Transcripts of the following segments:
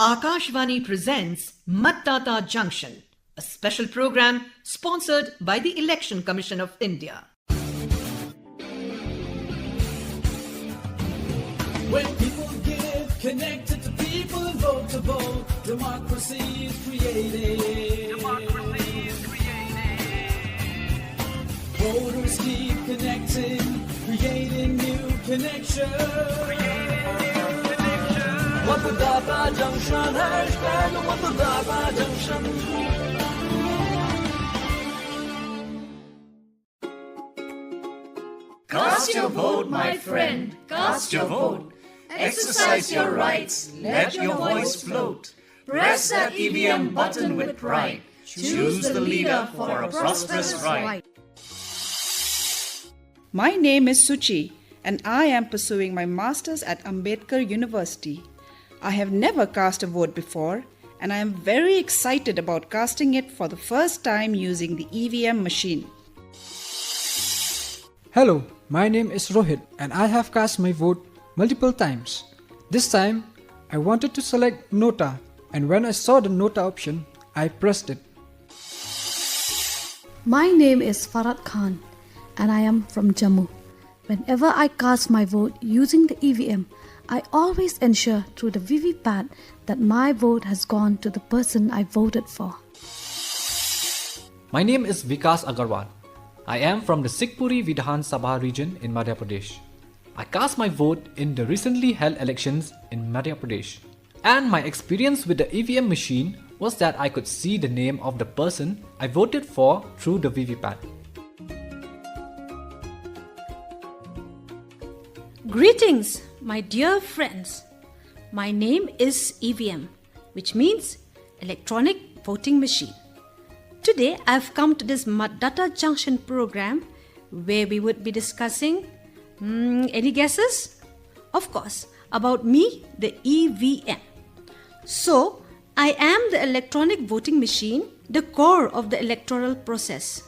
Akashvani presents Matdata Junction, a special program sponsored by the Election Commission of India. When people give, connected to people and vote to vote, democracy is created. Voters keep connecting, creating new connections. Matdata Junction, hashtag Matdata Junction. Cast your vote, my friend. Cast your vote. Exercise your rights. Let your voice float. Press that EVM button with pride. Choose the leader for a prosperous ride. My name is Suchi and I am pursuing my Masters at Ambedkar University. I have never cast a vote before and I am very excited about casting it for the first time using the EVM machine. Hello, my name is Rohit and I have cast my vote multiple times. This time, I wanted to select Nota and when I saw the Nota option, I pressed it. My name is Farad Khan and I am from Jammu. Whenever I cast my vote using the EVM, I always ensure through the VVPAT that my vote has gone to the person I voted for. My name is Vikas Agarwal. I am from the Sikpuri Vidhan Sabha region in Madhya Pradesh. I cast my vote in the recently held elections in Madhya Pradesh. And my experience with the EVM machine was that I could see the name of the person I voted for through the VVPAT. Greetings, my dear friends. My name is EVM, which means Electronic Voting Machine. Today, I've come to this Matdata Junction program where we would be discussing, any guesses? Of course, about me, the EVM. So, I am the electronic voting machine, the core of the electoral process.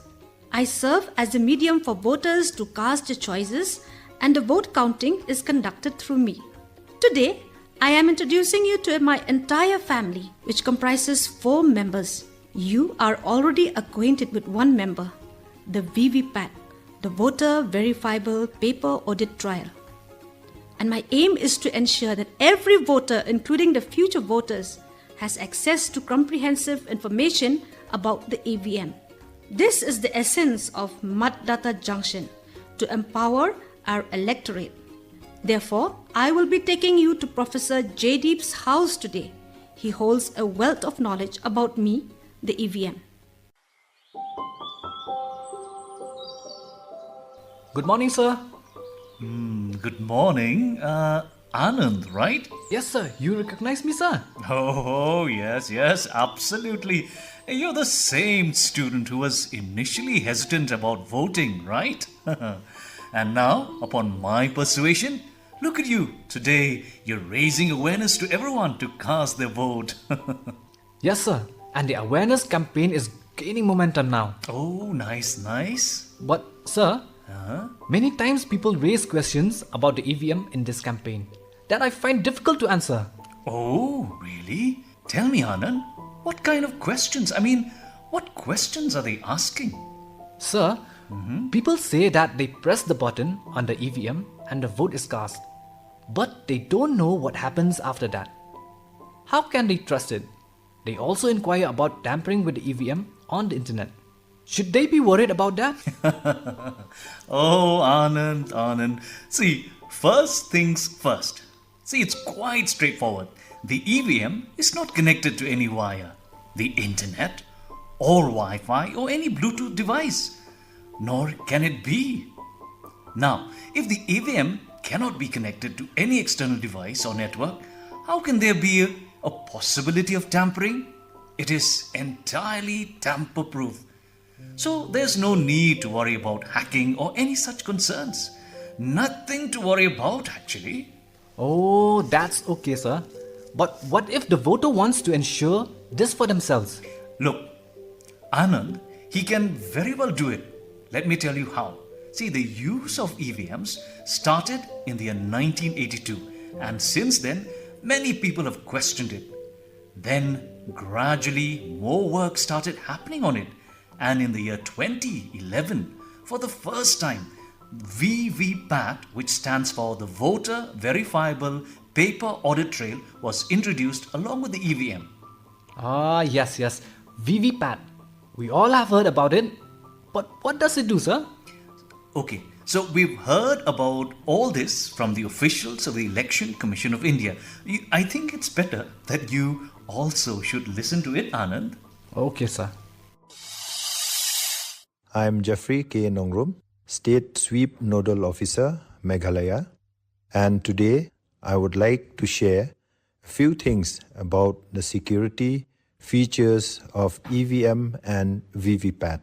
I serve as a medium for voters to cast their choices and the vote counting is conducted through me. Today, I am introducing you to my entire family, which comprises 4 members. You are already acquainted with one member, the VVPAT, the Voter Verifiable Paper Audit Trail. And my aim is to ensure that every voter, including the future voters, has access to comprehensive information about the EVM. This is the essence of Matdata Junction, to empower our electorate. Therefore, I will be taking you to Professor Jaydeep's house today. He holds a wealth of knowledge about me, the EVM. Good morning, sir. Good morning. Anand, right? Yes, sir. You recognize me, sir? Oh, yes, absolutely. You're the same student who was initially hesitant about voting, right? And now, upon my persuasion, look at you. Today, you're raising awareness to everyone to cast their vote. Yes, sir. And the awareness campaign is gaining momentum now. Oh, nice. But, sir, many times people raise questions about the EVM in this campaign that I find difficult to answer. Oh, really? Tell me, Anand, what kind of questions? What questions are they asking? Sir, people say that they press the button on the EVM and the vote is cast. But they don't know what happens after that. How can they trust it? They also inquire about tampering with the EVM on the internet. Should they be worried about that? Oh, Anand. See, first things first. See, it's quite straightforward. The EVM is not connected to any wire, the internet, or Wi-Fi, or any Bluetooth device. Nor can it be. Now, if the EVM cannot be connected to any external device or network, how can there be a possibility of tampering? It is entirely tamper-proof. So there's no need to worry about hacking or any such concerns. Nothing to worry about, actually. Oh, that's okay, sir. But what if the voter wants to ensure this for themselves? Look, Anand, he can very well do it. Let me tell you how. See, the use of EVMs started in the year 1982 and since then, many people have questioned it. Then, gradually, more work started happening on it. And in the year 2011, for the first time, VVPAT, which stands for the Voter Verifiable Paper Audit Trail, was introduced along with the EVM. Ah, yes, VVPAT. We all have heard about it. But what does it do, sir? Okay, so we've heard about all this from the officials of the Election Commission of India. I think it's better that you also should listen to it, Anand. Okay, sir. I am Jeffrey K. Nongrum, State Sweep Nodal Officer, Meghalaya, and today I would like to share a few things about the security features of EVM and VVPAT.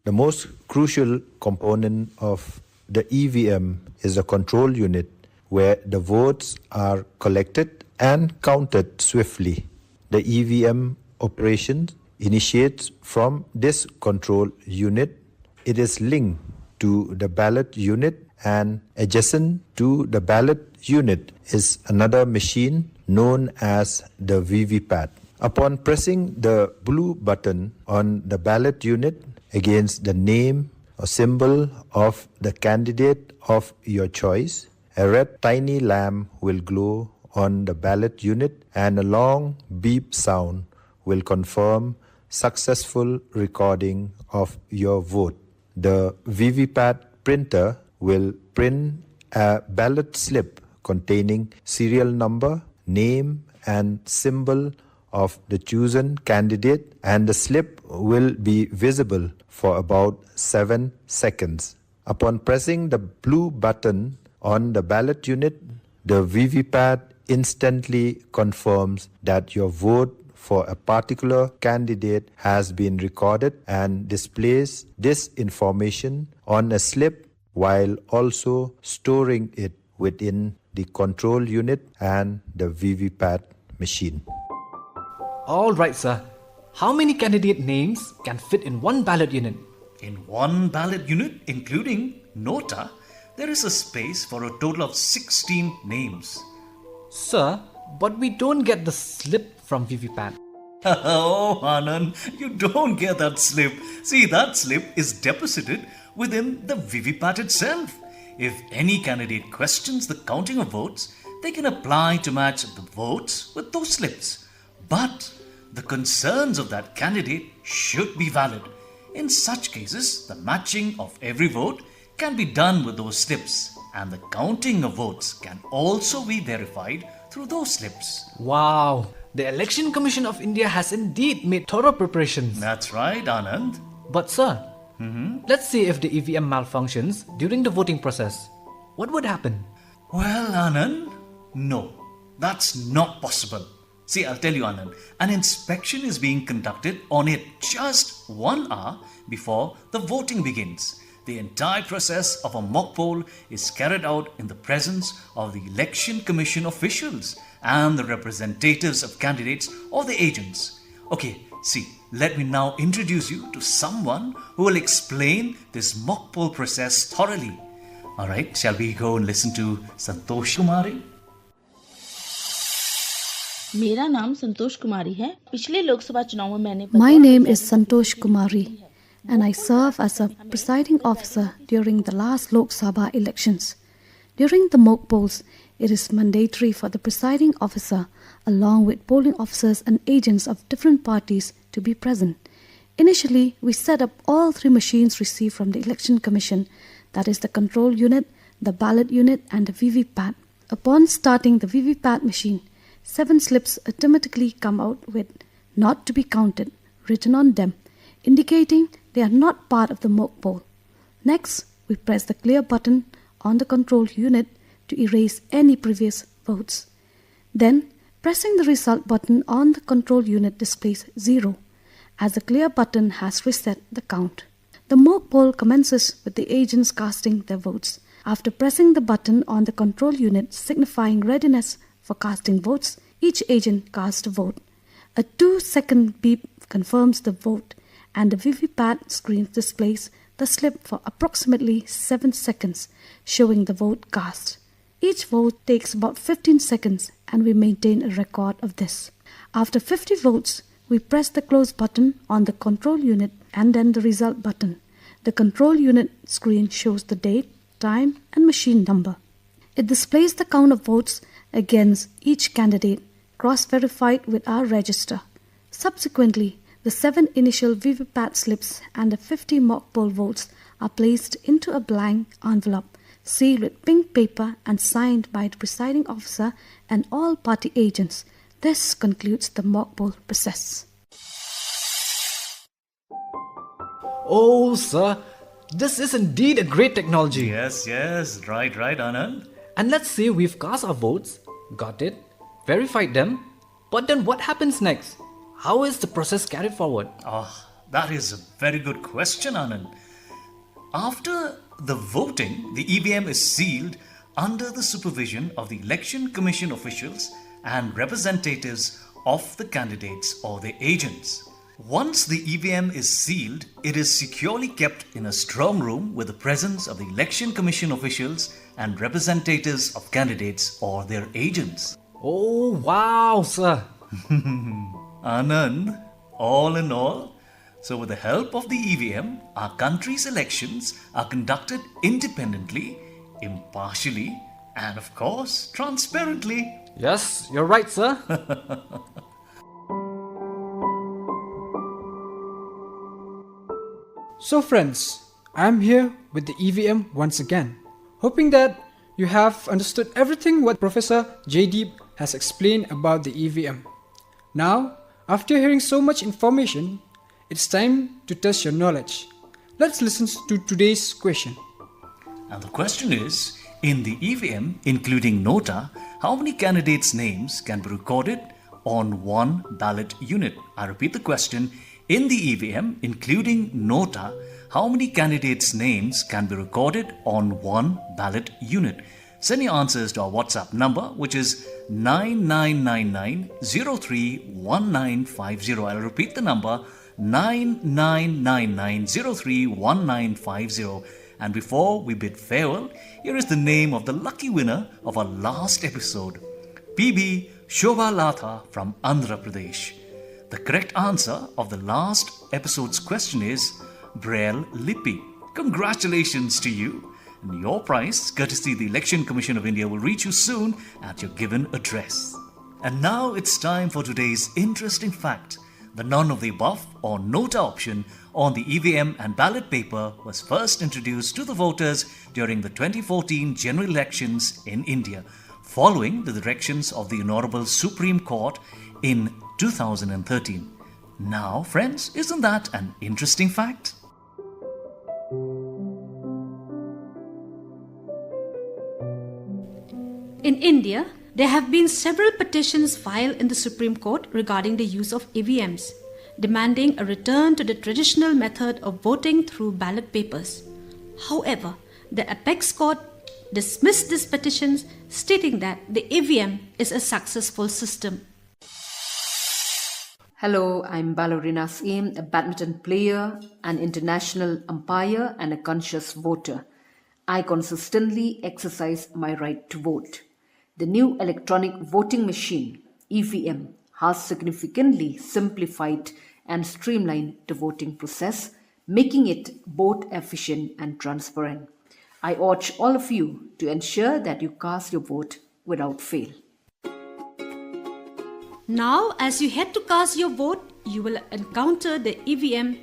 The most crucial component of the EVM is the control unit, where the votes are collected and counted swiftly. The EVM operation initiates from this control unit. It is linked to the ballot unit, and adjacent to the ballot unit is another machine known as the VVPAT. Upon pressing the blue button on the ballot unit against the name or symbol of the candidate of your choice, a red tiny lamp will glow on the ballot unit and a long beep sound will confirm successful recording of your vote. The VVPAT printer will print a ballot slip containing serial number, name and symbol of the chosen candidate, and the slip will be visible for about 7 seconds. Upon pressing the blue button on the ballot unit, the VVPAT instantly confirms that your vote for a particular candidate has been recorded and displays this information on a slip while also storing it within the control unit and the VVPAT machine. All right, sir. How many candidate names can fit in one ballot unit? In one ballot unit, including Nota, there is a space for a total of 16 names. Sir, but we don't get the slip from VVPAT. Oh, Anand, you don't get that slip. See, that slip is deposited within the VVPAT itself. If any candidate questions the counting of votes, they can apply to match the votes with those slips. But the concerns of that candidate should be valid. In such cases, the matching of every vote can be done with those slips, and the counting of votes can also be verified through those slips. Wow, the Election Commission of India has indeed made thorough preparations. That's right, Anand. But sir, let's say if the EVM malfunctions during the voting process, what would happen? Well, Anand, no, that's not possible. See, I'll tell you, Anand, an inspection is being conducted on it just 1 hour before the voting begins. The entire process of a mock poll is carried out in the presence of the Election Commission officials and the representatives of candidates or the agents. Okay, see, let me now introduce you to someone who will explain this mock poll process thoroughly. Alright, shall we go and listen to Santosh Kumari? मेरा नाम संतोष कुमारी है। पिछले लोकसभा चुनाव में मैंने My name is Santosh Kumari, and I serve as a presiding officer during the last Lok Sabha elections. During the mock polls, it is mandatory for the presiding officer, along with polling officers and agents of different parties, to be present. Initially, we set up all 3 machines received from the Election Commission, that is the control unit, the ballot unit and the VVPAT. Upon starting the VVPAT machine, 7 slips automatically come out with "not to be counted" written on them, indicating they are not part of the mock poll. Next, we press the clear button on the control unit to erase any previous votes. Then, pressing the result button on the control unit displays 0, as the clear button has reset the count. The mock poll commences with the agents casting their votes. After pressing the button on the control unit signifying readiness for casting votes, each agent casts a vote. A 2-second beep confirms the vote, and the VVPAT screen displays the slip for approximately 7 seconds, showing the vote cast. Each vote takes about 15 seconds, and we maintain a record of this. After 50 votes, we press the close button on the control unit and then the result button. The control unit screen shows the date, time and machine number. It displays the count of votes against each candidate, cross-verified with our register. Subsequently, the 7 initial VVPAT slips and the 50 mock poll votes are placed into a blank envelope, sealed with pink paper and signed by the presiding officer and all party agents. This concludes the mock poll process. Oh, sir, this is indeed a great technology. Yes, right, Anand. And let's say we've cast our votes, got it, verified them, but then what happens next? How is the process carried forward? That is a very good question, Anand. After the voting, the EVM is sealed under the supervision of the Election Commission officials and representatives of the candidates or their agents. Once the EVM is sealed, it is securely kept in a strong room with the presence of the Election Commission officials and representatives of candidates or their agents. Oh, wow, sir. Anand, all in all, so with the help of the EVM, our country's elections are conducted independently, impartially, and of course, transparently. Yes, you're right, sir. So friends, I am here with the EVM once again, hoping that you have understood everything what Professor Jaydeep has explained about the EVM. Now, after hearing so much information, it's time to test your knowledge. Let's listen to today's question. And the question is, in the EVM, including Nota, how many candidates' names can be recorded on one ballot unit? I repeat the question. In the EVM, including Nota, how many candidates' names can be recorded on one ballot unit? Send your answers to our WhatsApp number, which is 9999031950. I'll repeat the number, 9999031950. And before we bid farewell, here is the name of the lucky winner of our last episode, PB Shobha Latha from Andhra Pradesh. The correct answer of the last episode's question is Braille Lipi. Congratulations to you. And your prize, courtesy the Election Commission of India, will reach you soon at your given address. And now it's time for today's interesting fact. The none of the above or Nota option on the EVM and ballot paper was first introduced to the voters during the 2014 general elections in India, following the directions of the Honorable Supreme Court in 2013. Now, friends, isn't that an interesting fact? In India, there have been several petitions filed in the Supreme Court regarding the use of EVMs, demanding a return to the traditional method of voting through ballot papers. However, the Apex Court dismissed these petitions, stating that the EVM is a successful system. Hello, I'm Ballerina Siem, a badminton player, an international umpire, and a conscious voter. I consistently exercise my right to vote. The new electronic voting machine, EVM, has significantly simplified and streamlined the voting process, making it both efficient and transparent. I urge all of you to ensure that you cast your vote without fail. Now, as you head to cast your vote, you will encounter the EVM,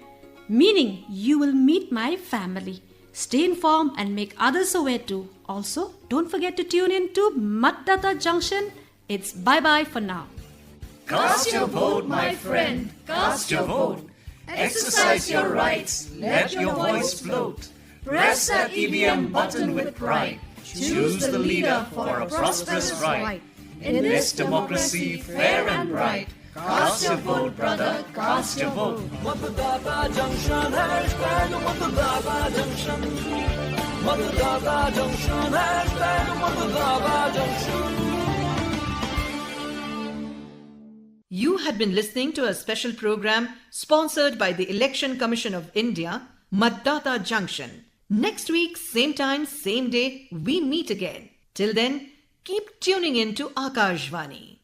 meaning you will meet my family. Stay informed and make others aware too. Also, don't forget to tune in to Matdata Junction. It's bye-bye for now. Cast your vote, my friend. Cast your vote. Exercise your rights. Let your voice float. Press that EVM button with pride. Choose the leader for a prosperous ride. In this democracy, fair and bright. Cast your vote, brother. Cast your vote. Matdata Junction, hashtag Matdata Junction. Matdata Junction, hashtag Matdata Junction. You had been listening to a special program sponsored by the Election Commission of India, Matdata Junction. Next week, same time, same day, we meet again. Till then, keep tuning in to Akashvani.